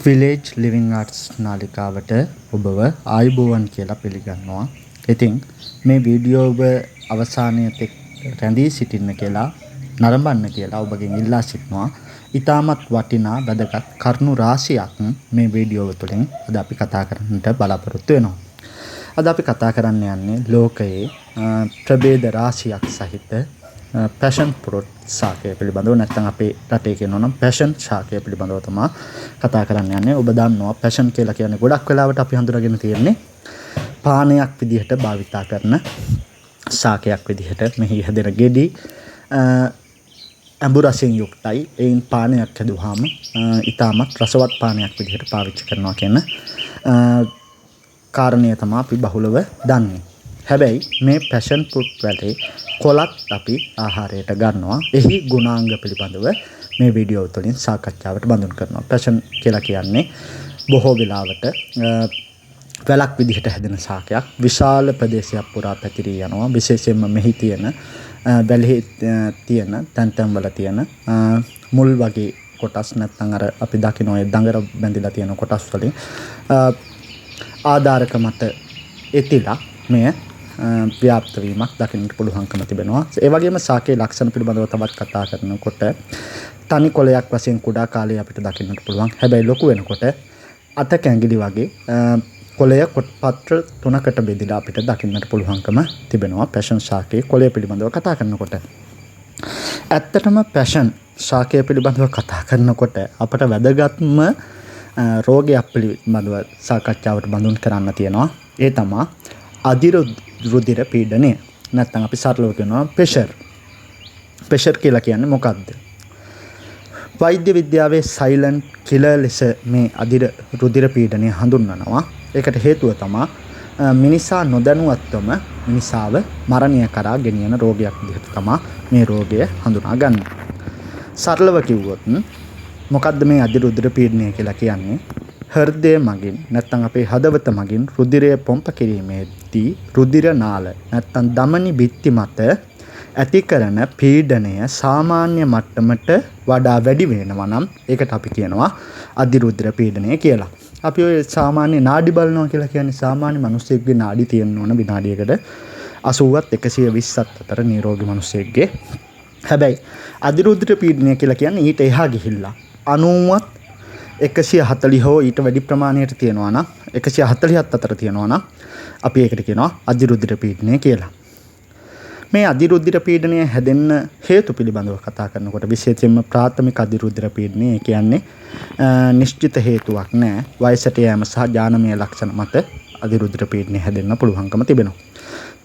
Village living arts නාලිකාවට ඔබව ආයුබෝවන් කියලා පිළිගන්නවා. ඉතින් මේ වීඩියෝ ඔබ අවසානයේ තෙක් රැඳී සිටින්න කියලා නරඹන්න කියලා ඔබගෙන් ඉල්ලා සිටිනවා. ඊටමත් වටිනා වැදගත් කරුණු රාශියක් මේ වීඩියෝ තුළින් අද අපි කතා කරන්නට බලාපොරොත්තු වෙනවා. අද අපි කතා කරන්න යන්නේ ලෝකයේ ප්‍රභේද රාශියක් සහිත පැෂන් ෆෘට් ශාකය පිළිබඳව. නැත්නම් අපේ රටේ කියනවා නම් පැෂන් ශාකය පිළිබඳව තමයි කතා කරන්න යන්නේ. ඔබ දන්නවා පැෂන් කියලා කියන්නේ ගොඩක් වෙලාවට අපි හඳුනාගෙන තියෙන්නේ පානයක් විදිහට භාවිතා කරන ශාකයක් විදිහට. මෙහි හැදෙන ගෙඩි අඹු රසයෙන් යුක්තයි. ඒන් පානයක් හැදුවාම ඊටමත් රසවත් පානයක් විදිහට පාවිච්චි කරනවා කියන කාරණය තමයි අපි බහුලව දන්නේ. හැබැයි මේ පැෂන් ෆෘට් වලේ කොලත් අපි ආහාරයට ගන්නවා. එහි ගුණාංග පිළිබඳව මේ වීඩියෝ තුළින් සාකච්ඡාවට බඳුන් කරනවා. පැෂන් කියලා කියන්නේ බොහෝ වෙලාවට වැලක් විදිහට හැදෙන ශාකයක්. විශාල ප්‍රදේශයක් පුරා පැතිරී යනවා. විශේෂයෙන්ම මෙහි තියෙන වැලෙහි තියෙන තැන් වල තියෙන මුල් වගේ කොටස්, නැත්නම් අර අපි දකින ඔය දඟර බැඳිලා තියෙන කොටස් වලින් ආධාරක මත එතිලා මෙය ව්‍යාප්ත වීමක් දකින්නට පුළුවන්කම තිබෙනවා. ඒ වගේම ශාකයේ ලක්ෂණ පිළිබඳව තවත් කතා කරනකොට තනි කොළයක් වශයෙන් කුඩා කාලේ අපිට දකින්නට පුළුවන්. හැබැයි ලොකු වෙනකොට අත කැඟිලි වගේ කොළය පත්‍ර 3කට බෙදලා අපිට දකින්නට පුළුවන්කම තිබෙනවා පැෂන් ශාකයේ කොළය පිළිබඳව කතා කරනකොට. ඇත්තටම පැෂන් ශාකය පිළිබඳව කතා කරනකොට අපට වැදගත්ම රෝගයක් පිළිබඳව සාකච්ඡාවට බඳුන් කරන්න තියෙනවා. ඒ තමයි අධිරුධිර පීඩනය. නැත්නම් අපි සරලව කියනවා ප්‍රෙෂර්. ප්‍රෙෂර් කියලා කියන්නේ මොකක්ද? වෛද්‍ය විද්‍යාවේ සයිලන්ට් කිලර් ලෙස මේ අධිරුධිර පීඩනය හඳුන්වනවා. ඒකට හේතුව තමයි මිනිසා නොදැනුවත්වම මිනිසාව මරණය කරා ගෙනියන රෝගයක් විදිහට තමයි මේ රෝගය හඳුනාගන්නේ. සරලව කිව්වොත් මොකද්ද මේ අධිරුධිර පීඩනය කියලා කියන්නේ? හෘදය මගින් නැත්නම් අපේ හදවත මගින් රුධිරය පොම්ප කිරීමේදී රුධිර නාල නැත්නම් ධමනි බිත්ති මත ඇති කරන පීඩනය සාමාන්‍ය මට්ටමට වඩා වැඩි වෙනවා නම් ඒකට අපි කියනවා අධිරුධිර පීඩනය කියලා. අපි ඔය සාමාන්‍ය නාඩි බලනවා කියලා කියන්නේ සාමාන්‍ය මිනිස්සෙක්ගේ නාඩි තියෙන්න ඕන විනාඩියකට 80ත් 120ත් අතර නිරෝගී මිනිස්සෙක්ගේ. හැබැයි අධිරුධිර පීඩනය කියලා කියන්නේ ඊට එහා ගිහිල්ලා 90ත් 140 හෝ ඊට වැඩි ප්‍රමාණයකට තියෙනවා නම් 140ත් අතර තියෙනවා නම් අපි ඒකට කියනවා අධිරුධිර පීඩනය කියලා. මේ අධිරුධිර පීඩනය හැදෙන්න හේතු පිළිබඳව කතා කරනකොට විශේෂයෙන්ම ප්‍රාථමික අධිරුධිර පීඩනය කියන්නේ නිශ්චිත හේතුවක් නැහැ. වයසට යෑම සහ ජානමය ලක්ෂණ මත අධිරුධිර පීඩනය හැදෙන්න පුළුවන්කම තිබෙනවා.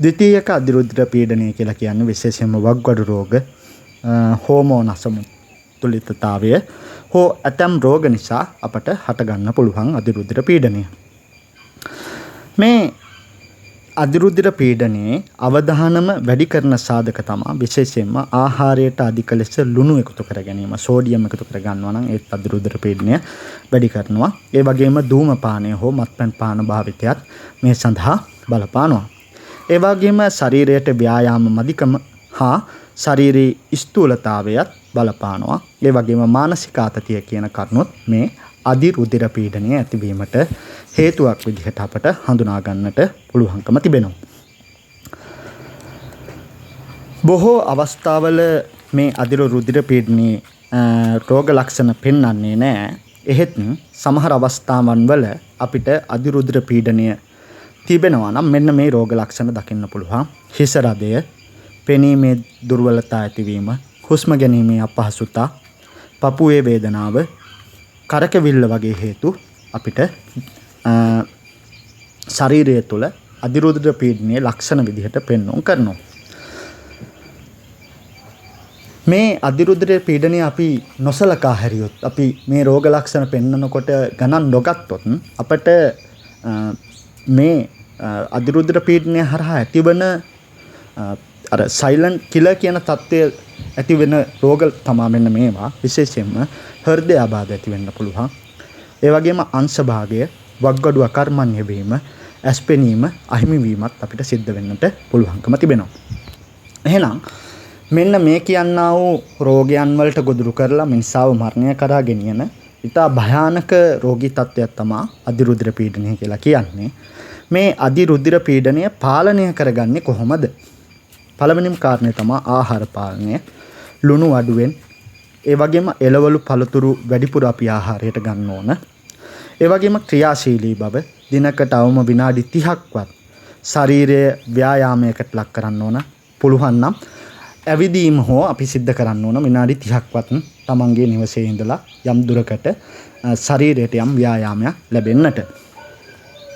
ද්විතීයික අධිරුධිර පීඩනය කියලා කියන්නේ විශේෂයෙන්ම වක්ගඩු රෝග, හෝමෝන අසමතුලිතතාවය හෝ ඇතම් රෝග නිසා අපට හටගන්න පුළුවන් අධිරුධිර පීඩනය. මේ අධිරුධිර පීඩනයේ අවදානම වැඩි කරන සාධක තමයි විශේෂයෙන්ම ආහාරයට අධික ලෙස ලුණු එකතු කර ගැනීම, සෝඩියම් එකතු කර ගන්නවා නම් ඒත් අධිරුධිර පීඩනය වැඩි කරනවා. ඒ වගේම ධූමපානය හෝ මත්පැන් පාන භාවිතයත් මේ සඳහා බලපානවා. ඒ වගේම ශරීරයට ව්‍යායාම මදිකම හා ශාරීරික ස්ථූලතාවයත් බලපානවා. ඒ වගේම මානසික ආතතිය කියන කරුණුත් මේ අධිරුධිර පීඩනය ඇතිවීමට හේතුවක් විදිහට අපට හඳුනා ගන්නට පුළුවන්කම තිබෙනවා. බොහෝ අවස්ථාවල මේ අධිරුධිර පීඩනයේ රෝග ලක්ෂණ පෙන්වන්නේ නැහැ. එහෙත් සමහර අවස්ථාවන් වල අපිට අධිරුධිර පීඩනය තිබෙනවා නම් මෙන්න මේ රෝග ලක්ෂණ දකින්න පුළුවන්. හිස රදය, පෙනීමේ දුර්වලතා ඇතිවීම, හුස්ම ගැනීමේ අපහසුතා, පපුවේ වේදනාව, කරකවිල්ල වගේ හේතු අපිට ශරීරය තුළ අධිරුධිර පීඩනයේ ලක්ෂණ විදිහට පෙන්වුම් කරනවා. මේ අධිරුධිර පීඩනය අපි නොසලකා හැරියොත්, අපි මේ රෝග ලක්ෂණ පෙන්වනකොට ගණන් නොගත්තොත් අපට මේ අධිරුධිර පීඩනය හරහා ඇතිවන අර සයිලන්ට් කිලර් කියන තත්ත්වය ඇති වෙන රෝග තමයි මෙන්න මේවා. විශේෂයෙන්ම හෘද ආබාධ ඇති වෙන්න පුළුවන්. ඒ වගේම අංශභාගය, වක්ගඩුව අකර්මණ්‍ය වීම, ඇස්පෙනීම අහිමි වීමත් අපිට සිද්ධ වෙන්නට පුළුවන්කම තිබෙනවා. එහෙනම් මෙන්න මේ කියන්නා වූ රෝගයන් වලට ගොදුරු කරලා මිනිසාව මරණය කරා ගෙනියන ඉතා භයානක රෝගී තත්ත්වයක් තමයි අධිරුධිර පීඩනය කියලා කියන්නේ. මේ අධිරුධිර පීඩනය පාලනය කරගන්නේ කොහොමද? පළවෙනිම කාරණය තමයි ආහාර පාලනය. ලුණු අඩුවෙන්, ඒ වගේම එළවලු පළතුරු වැඩිපුර අපි ආහාරයට ගන්න ඕන. ඒ වගේම ක්‍රියාශීලී බව, දිනකට අවම විනාඩි 30ක්වත් ශරීරයේ ව්‍යායාමයකට ලක් කරන්න ඕන. පුළුවන් නම් ඇවිදීම හෝ අපි සිද්ධ කරන්න ඕන විනාඩි 30ක්වත් තමන්ගේ නිවසේ ඉඳලා යම් දුරකට ශරීරයට යම් ව්‍යායාමයක් ලැබෙන්නට.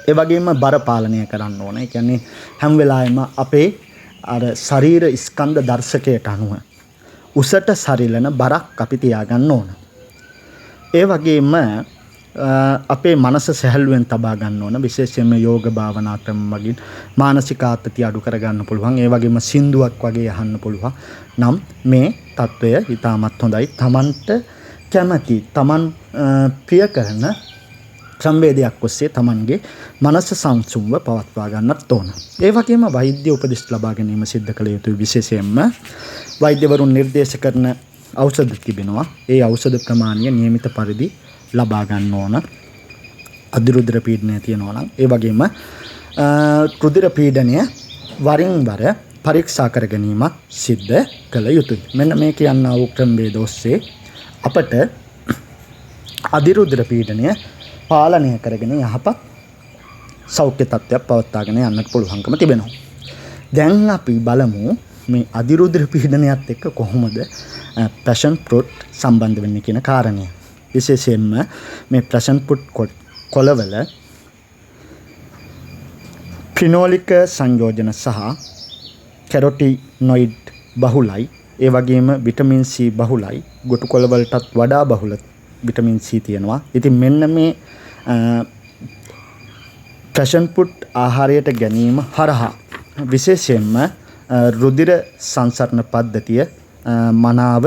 ඒ වගේම බර පාලනය කරන්න ඕන. ඒ කියන්නේ හැම වෙලාවෙම අපේ අර ශරීර ස්කන්ධ දර්ශකයට අනුව උසට සරිලන බරක් අපි තියාගන්න ඕන. ඒ වගේම අපේ මනස සැහැල්ලුවෙන් තබා ගන්න ඕන. විශේෂයෙන්ම යෝග භාවනා ක්‍රම මගින් මානසික ආතතිය අඩු කර ගන්න පුළුවන්. ඒ වගේම සින්දුවක් වගේ අහන්න පුළුවන්. නම් මේ తত্ত্বය ඉතාමත් හොඳයි. තමන්ට කැමති, තමන් ප්‍රිය කරන සංවේදයක් ඔස්සේ තමන්ගේ මනස සංසුන්ව පවත්වා ගන්නත් ඕන. ඒ වගේම වෛද්‍ය උපදෙස් ලබා ගැනීම සිද්ධ කළ යුතුයි. විශේෂයෙන්ම වෛද්‍යවරුන් නිර්දේශ කරන ඖෂධ තිබෙනවා. ඒ ඖෂධ ප්‍රමාණය නියමිත පරිදි ලබා ගන්න ඕන. අධිරුධිර පීඩනය තියෙනවා නම්. ඒ වගේම රුධිර පීඩනය වරින් වර පරීක්ෂා කර ගැනීමක් සිද්ධ කළ යුතුයි. මෙන්න මේ කියනා වූ ක්‍රමවේද ඔස්සේ අපට අධිරුධිර පීඩනය පාලනය කරගෙන යහපත් සෞඛ්‍ය තත්ත්වයක් පවත්වාගෙන යන්නට පුළුවන්කම තිබෙනවා. දැන් අපි බලමු මේ අධිරුධිර පීඩනයත් එක්ක කොහොමද පැෂන් ෆෘට් සම්බන්ධ වෙන්නේ කියන කාරණය. විශේෂයෙන්ම මේ පැෂන් ෆෘට් කොළවල ෆිනෝලික සංයෝජන සහ කැරොටිනොයිඩ් බහුලයි. ඒ වගේම විටමින් C බහුලයි. ගොටු කොළවලටත් වඩා බහුල විටමින් C තියෙනවා. ඉතින් මෙන්න මේ පැෂන් ෆෘට් ආහාරයට ගැනීම හරහා විශේෂයෙන්ම රුධිර සංසරණ පද්ධතිය මනාව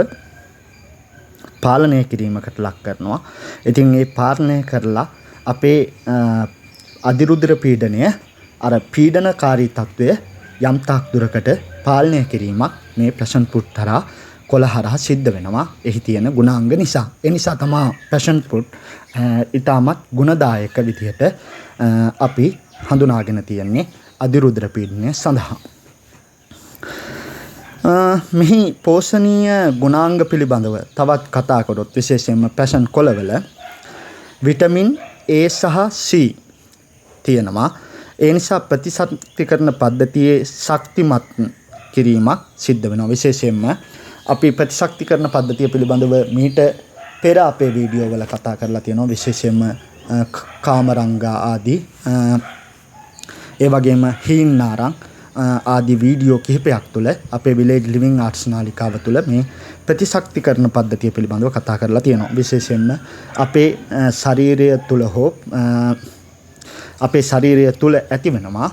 පාලනය කිරීමකට ලක් කරනවා. ඉතින් මේ පාලනය කරලා අපේ අධිරුධිර පීඩනය අර පීඩනකාරී තත්ත්වය යම් තාක් දුරකට පාලනය කිරීමක් මේ පැෂන් ෆෘට් හරහා කොළ හරහා සිද්ධ වෙනවා. එහි තියෙන ගුණාංග නිසා. ඒ නිසා තමයි පැෂන් ෆෘට් ඊටමත් ගුණදායක විදිහට අපි හඳුනාගෙන තියෙන්නේ අධිරුධිර පීඩනය සඳහා. මෙහි පෝෂණීය ගුණාංග පිළිබඳව තවත් කතා කරොත් විශේෂයෙන්ම පැෂන් කොළවල විටමින් A සහ C තියෙනවා. ඒ නිසා ප්‍රතිශක්තිකරණ පද්ධතියේ ශක්තිමත් කිරීමක් සිද්ධ වෙනවා. විශේෂයෙන්ම අපි ප්‍රතිශක්තිකරණ පද්ධතිය පිළිබඳව මීට පෙර අපේ වීඩියෝ වල කතා කරලා තියෙනවා. විශේෂයෙන්ම කාමරංගා ආදී ඒ වගේම හීන්නාරං ආදී වීඩියෝ කිහිපයක් තුළ අපේ විලේජ් ලිවිං ආර්ට්ස් නාලිකාව තුළ මේ ප්‍රතිශක්තිකරණ පද්ධතිය පිළිබඳව කතා කරලා තියෙනවා. විශේෂයෙන්ම අපේ ශරීරය තුළ හෝ අපේ ශරීරය තුළ ඇති වෙනවා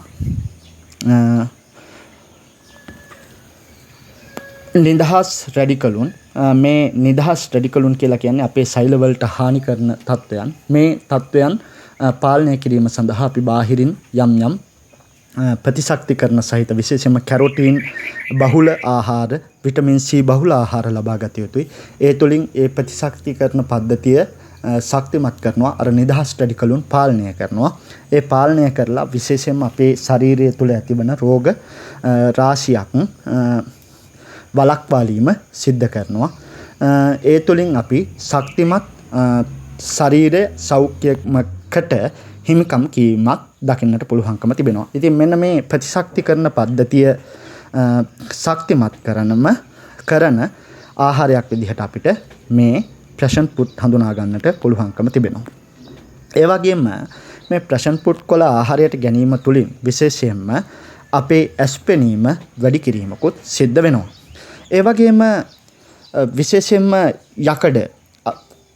නිදහස් රැඩිකලුන්. මේ නිදහස් රැඩිකලුන් කියලා කියන්නේ අපේ සෛලවලට හානි කරන තත්ත්වයන්. මේ තත්ත්වයන් පාලනය කිරීම සඳහා අපි බාහිරින් යම් යම් ප්‍රතිශක්තිකරණ සහිත විශේෂයෙන්ම කැරොටින් බහුල ආහාර, විටමින් C බහුල ආහාර ලබා ගත යුතුයි. ඒ තුළින් ඒ ප්‍රතිශක්තිකරණ පද්ධතිය ශක්තිමත් කරනවා. අර නිදහස් රැඩිකලුන් පාලනය කරනවා. ඒ පාලනය කරලා විශේෂයෙන්ම අපේ ශරීරය තුළ ඇතිවන රෝග රාශියක් වළක්වාලීම සිද්ධ කරනවා. ඒ තුළින් අපි ශක්තිමත් ශරීර සෞඛ්‍යමකට හිමිකම් කීමක් දකින්නට පුළුවන්කම තිබෙනවා. ඉතින් මෙන්න මේ ප්‍රතිශක්තිකරණ පද්ධතිය ශක්තිමත් කරන ආහාරයක් විදිහට අපිට මේ පැෂන් ෆෘට් හඳුනා ගන්නට පුළුවන්කම තිබෙනවා. ඒ වගේම මේ පැෂන් ෆෘට් කොළ ආහාරයට ගැනීම තුළින් විශේෂයෙන්ම අපේ ඇස් පෙනීම වැඩි කිරීමකුත් සිද්ධ වෙනවා. ඒ වගේම විශේෂයෙන්ම යකඩ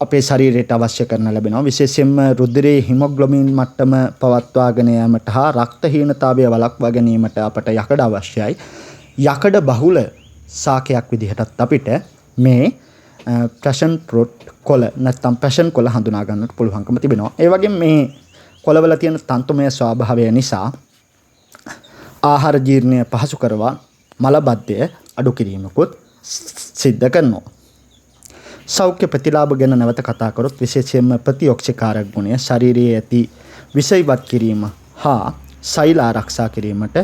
අපේ ශරීරයට අවශ්‍ය කරන ලැබෙනවා. විශේෂයෙන්ම රුධිරයේ හිමොග්ලොබින් මට්ටම පවත්වාගෙන යාමට හා රක්ත හීනතාවය වළක්වා ගැනීමට අපට යකඩ අවශ්‍යයි. යකඩ බහුල ශාකයක් විදිහටත් අපිට මේ පැෂන් ෆෘට් කොළ නැත්නම් පැෂන් කොළ හඳුනා ගන්නට පුළුවන්කම තිබෙනවා. ඒ වගේම මේ කොළවල තියෙන තන්තුමය ස්වභාවය නිසා ආහාර ජීර්ණය පහසු කරවා මල බද්ධය අඩු කිරීමකුත් සිද්ධ කරනවා. සෞඛ්‍ය ප්‍රතිලාභ ගැන නැවත කතා කරොත් විශේෂයෙන්ම ප්‍රතිඔක්ෂිකාරක ගුණය ශරීරයේ ඇති විෂ ඉවත් කිරීම හා සෛල ආරක්ෂා කිරීමට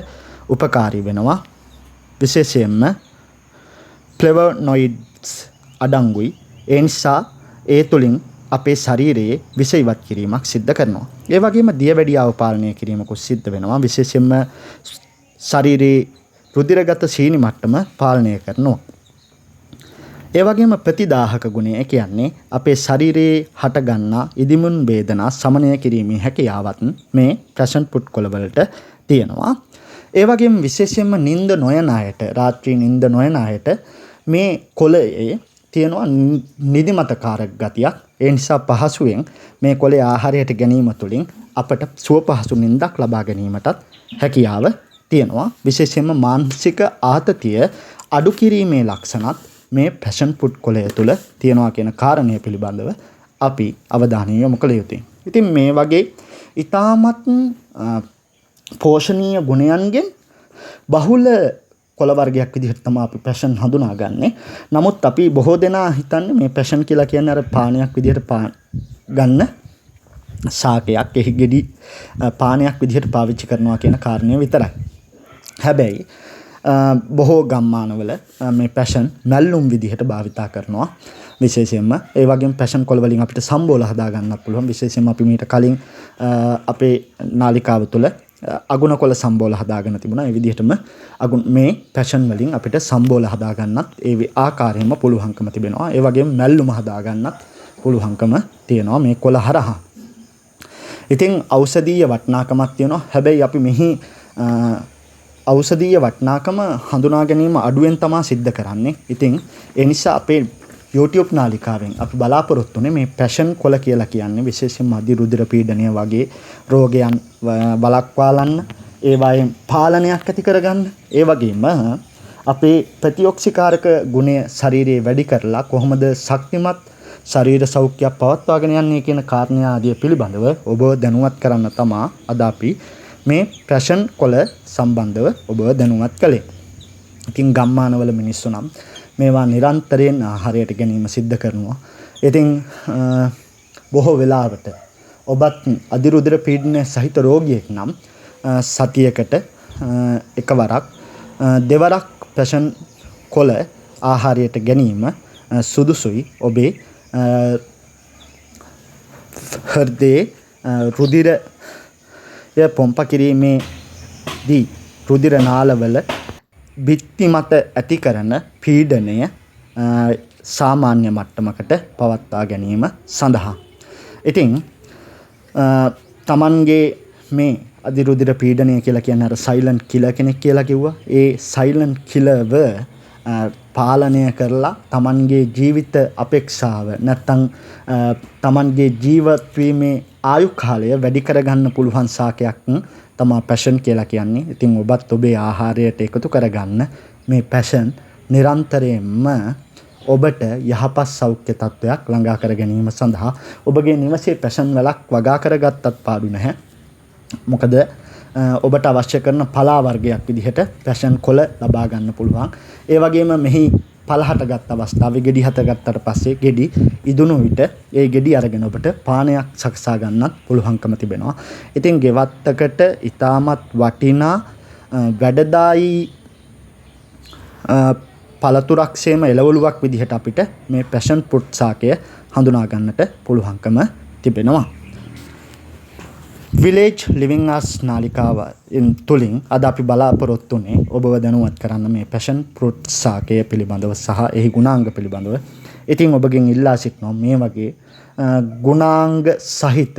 උපකාරී වෙනවා. විශේෂයෙන්ම ෆ්ලේවොනොයිඩ්ස් අඩංගුයි. ඒ නිසා ඒ තුලින් අපේ ශරීරයේ විෂ ඉවත් කිරීමක් සිද්ධ කරනවා. ඒ වගේම දියවැඩියාව පාලනය කිරීමකුත් සිද්ධ වෙනවා. විශේෂයෙන්ම ශරීරයේ රුධිරගත සීනි මට්ටම පාලනය කරනවා. ඒ වගේම ප්‍රතිදාහක ගුණය කියන්නේ අපේ ශරීරයේ හටගන්නා ඉදිමුන් වේදනා සමනය කිරීමේ හැකියාවත් මේ පැෂන් ෆෘට් කොළ වලට තියෙනවා. ඒ වගේම විශේෂයෙන්ම නිින්ද නොයන අයට, රාත්‍රී නිින්ද නොයන අයට මේ කොළයේ තියෙනවා නිදිමතකාරක ගතියක්. ඒ නිසා පහසුවෙන් මේ කොළේ ආහාරයට ගැනීම තුළින් අපට සුව පහසු නිින්දක් ලබා ගැනීමටත් හැකියාව තියෙනවා. විශේෂයෙන්ම මානසික ආතතිය අඩු කිරීමේ ලක්ෂණත් මේ පැෂන් ෆෘට් කොළය තුළ තියෙනවා කියන කාරණය පිළිබඳව අපි අවධානය යොමු කළ යුතුයි. ඉතින් මේ වගේ ඊටමත් පෝෂණීය ගුණයන්ගෙන් බහුල කොළ වර්ගයක් විදිහට තමයි අපි පැෂන් හඳුනාගන්නේ. නමුත් අපි බොහෝ දෙනා හිතන්නේ මේ පැෂන් කියලා කියන්නේ අර පානයක් විදිහට ගන්න ශාකයක් එහි ගෙඩි පානයක් විදිහට පාවිච්චි කරනවා කියන කාරණය විතරයි. හැබැයි බොහෝ ගම්මානවල මේ පැෂන් මැල්ලුම් විදිහට භාවිතා කරනවා. විශේෂයෙන්ම ඒ වගේම පැෂන් කොළ වලින් අපිට සම්බෝල හදා ගන්නත් පුළුවන්. විශේෂයෙන්ම අපි මීට කලින් අපේ නාලිකාව තුළ අගුණ කොළ සම්බෝල හදාගෙන තිබුණා. ඒ විදිහටම මේ පැෂන් වලින් අපිට සම්බෝල හදා ගන්නත් ඒ ආකාරයෙන්ම පුළුවන්කම තිබෙනවා. ඒ වගේම මැල්ලුම හදා ගන්නත් පුළුවන්කම තියෙනවා මේ කොළ හරහා. ඉතින් ඖෂධීය වටිනාකමක් තියෙනවා. හැබැයි අපි මෙහි ඖෂධීය වටිනාකම හඳුනා ගැනීම අඩුවෙන් තමයි සිද්ධ කරන්නේ. ඉතින් ඒ නිසා අපේ YouTube නාලිකාවෙන් අපි බලාපොරොත්තු වෙන්නේ මේ පැෂන් කොළ කියලා කියන්නේ විශේෂයෙන්ම අධිරුධිර පීඩනය වගේ රෝගයන් වළක්වාලන්න, ඒවායෙන් පාලනයක් ඇති කරගන්න, ඒ වගේම අපේ ප්‍රතිඔක්ෂිකාරක ගුණය ශරීරයේ වැඩි කරලා කොහොමද ශක්තිමත් ශරීර සෞඛ්‍යයක් පවත්වාගෙන යන්නේ කියන කාරණා ආදිය පිළිබඳව ඔබ දැනුවත් කරන්න තමයි අද අපි මේ පැෂන් කොළ සම්බන්ධව ඔබ දැනුවත් කළේ. ඉතින් ගම්මානවල මිනිස්සු නම් මේවා නිරන්තරයෙන් ආහාරයට ගැනීම සිද්ධ කරනවා. ඉතින් බොහෝ වෙලාවට ඔබත් අධිරුධිර පීඩනය සහිත රෝගියෙක් නම් සතියකට එකවරක් දෙවරක් පැෂන් කොළ ආහාරයට ගැනීම සුදුසුයි. ඔබේ හෘදයේ රුධිරය පොම්ප කිරීමේදී රුධිර නාලවල බිත්ති මත ඇති කරන පීඩනය සාමාන්‍ය මට්ටමකට පවත්වා ගැනීම සඳහා. ඉතින් තමන්ගේ මේ අධිරුධිර පීඩනය කියලා කියන්නේ අර සයිලන්ට් කිලර් කෙනෙක් කියලා කිව්වා. ඒ සයිලන්ට් කිලර්ව පාලනය කරලා තමන්ගේ ජීවිත අපේක්ෂාව නැත්තම් තමන්ගේ ජීවත් වීමේ ආයු කාලය වැඩි කරගන්න පුළුවන් සාකයක් තමයි පැෂන් කියලා කියන්නේ. ඉතින් ඔබත් ඔබේ ආහාරයට එකතු කරගන්න මේ පැෂන් නිරන්තරයෙන්ම ඔබට යහපත් සෞඛ්‍ය තත්ත්වයක් ළඟා කර ගැනීම සඳහා ඔබගේ නිවසේ පැෂන් වලක් වගා කරගත්තත් පාඩු නැහැ. මොකද ඔබට අවශ්‍ය කරන පලා වර්ගයක් විදිහට පැෂන් කොළ ලබා ගන්න පුළුවන්. ඒ වගේම මෙහි පල හටගත් අවස්ථාවේ ගෙඩි හටගත්තට පස්සේ ගෙඩි ඉදුණු විට ඒ ගෙඩි අරගෙන ඔබට පානයක් සකසා ගන්නත් පුළුවන්කම තිබෙනවා. ඉතින් ගෙවත්තකට ඊටමත් වටිනා වැඩදායි පළතුරක්සේම එළවලුවක් විදිහට අපිට මේ පැෂන් ෆෘට් ශාකය හඳුනා ගන්නට පුළුවන්කම තිබෙනවා. විලේජ් ලිවිං ආර්ට්ස් නාලිකාව තුලින් අද අපි බලාපොරොත්තු වෙන්නේ ඔබව දැනුවත් කරන්න මේ පැෂන් ෆෘට් ශාකය පිළිබඳව සහ එහි ගුණාංග පිළිබඳව. ඉතින් ඔබගෙන් ඉල්ලා සිටිනවා මේ වගේ ගුණාංග සහිත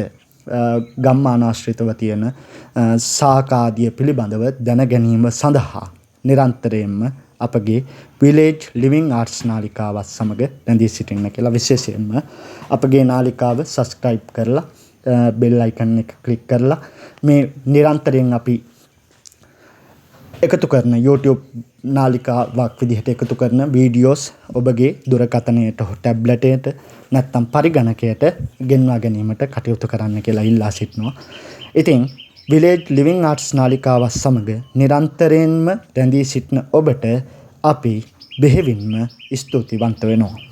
ගම්මානාශ්‍රිතව තියෙන ශාකාදිය පිළිබඳව දැන ගැනීම සඳහා නිරන්තරයෙන්ම අපගේ විලේජ් ලිවිං ආර්ට්ස් නාලිකාවත් සමග රැඳී සිටින්න කියලා. විශේෂයෙන්ම අපගේ නාලිකාව සබ්ස්ක්‍රයිබ් කරලා බෙල් අයිකන් එක ක්ලික් කරලා මේ නිරන්තරයෙන් අපි එකතු කරන YouTube නාලිකාවක් විදිහට එකතු කරන වීඩියෝස් ඔබගේ දුරකථනයට ටැබ්ලට් එකට නැත්නම් පරිගණකයට ගෙන්වා ගැනීමට කටයුතු කරන්න කියලා ඉල්ලා සිටිනවා. ඉතින් විලේජ් ලිවිං ආර්ට්ස් නාලිකාව සමග නිරන්තරයෙන්ම රැඳී සිටින ඔබට අපි බෙහෙවින්ම ස්තුතිවන්ත වෙනවා.